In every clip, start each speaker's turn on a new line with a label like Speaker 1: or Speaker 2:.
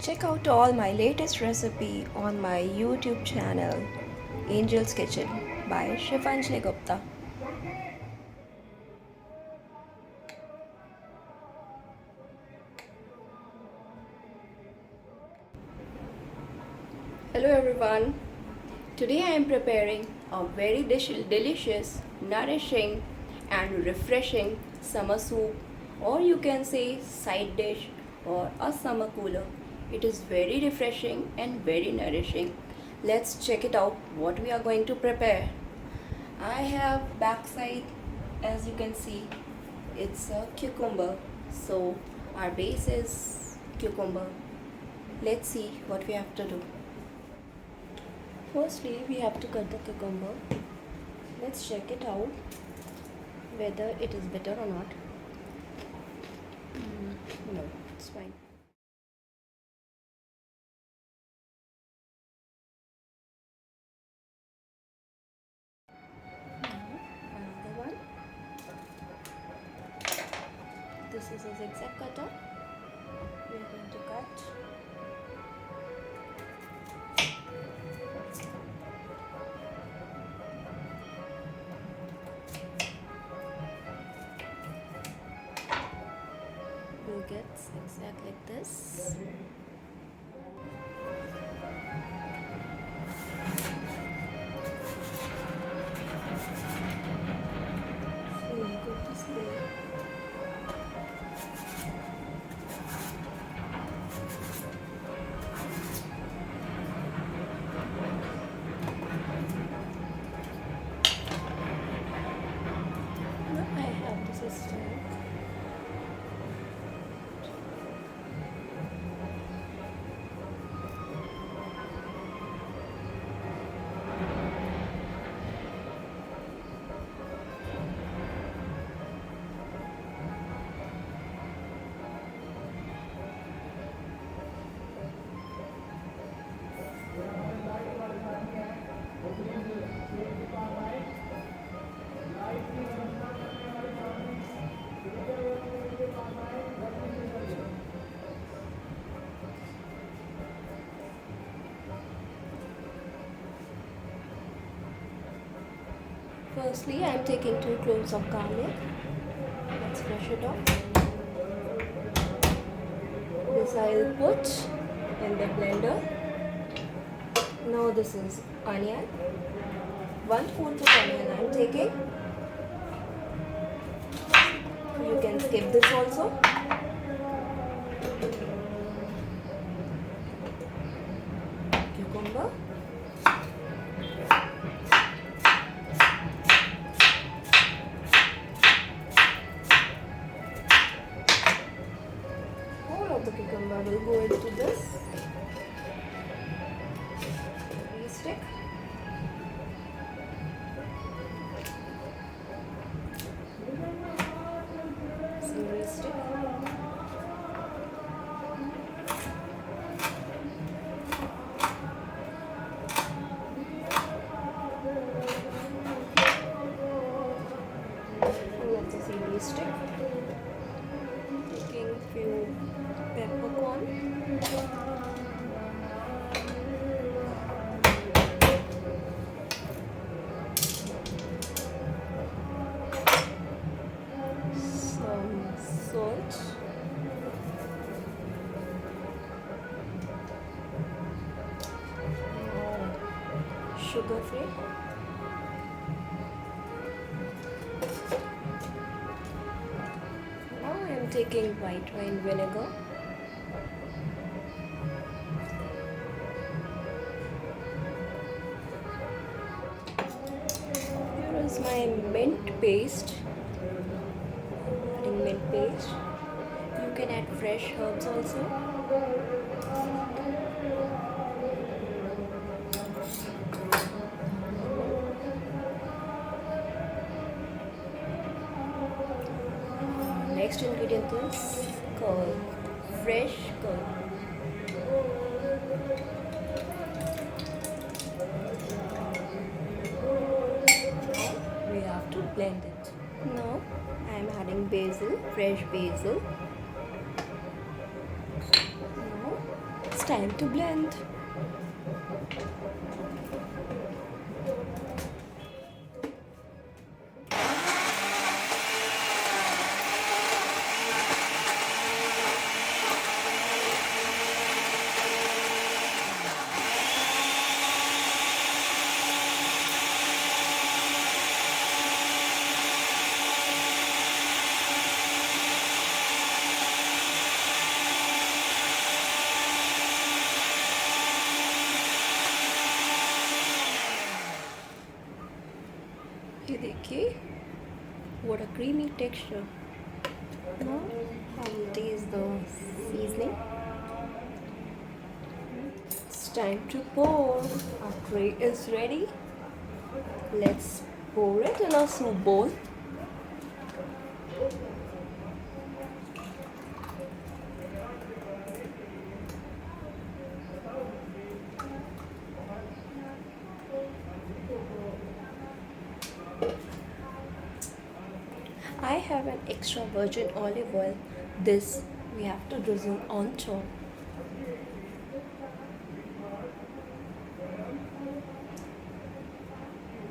Speaker 1: Check out all my latest recipe on my YouTube channel, Angel's Kitchen by Shivanjali Gupta. Hello everyone. Today I am preparing a very delicious, nourishing and refreshing summer soup, or you can say side dish or a summer cooler. It is very refreshing and very nourishing. Let's check it out what we are going to prepare. I have backside, as you can see, it's a cucumber. So our base is cucumber. Let's see what we have to do. Firstly, we have to cut the cucumber. Let's check it out whether it is bitter or not. No, it's fine. Another one. This is a zigzag cutter. We are going to cut. We'll get zigzag like this. So good to spray. Now I have this system. Firstly, I am taking 2 cloves of garlic. Let's crush it off. This I will put in the blender. Now this is onion. 1/4 of onion I am taking. You can skip this also. Cucumber. The cucumber will go into this stick. Celery stick. That's a celery stick. Taking few peppercorn. Some salt. Sugar free. Now I am taking white wine vinegar. Here is my mint paste. Adding mint paste. You can add fresh herbs also. Next ingredient is curd, fresh curd. We have to blend it. Now I am adding basil, fresh basil. Now Time to blend. ये देखिए, what a creamy texture. Now I will taste the seasoning. It's time to pour. Our tray is ready. Let's pour it in a soup bowl. I have an extra virgin olive oil. This we have to drizzle on top.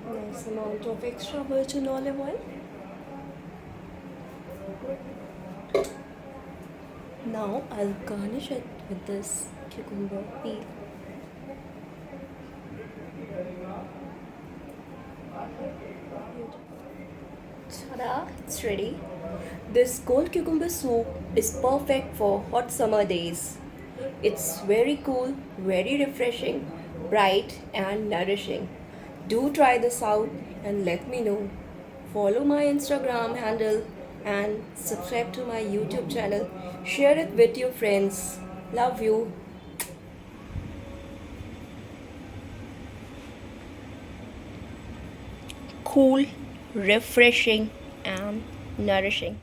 Speaker 1: Nice amount of extra virgin olive oil. Now I'll garnish it with this cucumber peel. Ta-da! It's ready. This cold cucumber soup is perfect for hot summer days. It's very cool, very refreshing, bright and nourishing. Do try this out and let me know. Follow my Instagram handle and subscribe to my YouTube channel. Share it with your friends. Love you. Cool, refreshing and nourishing.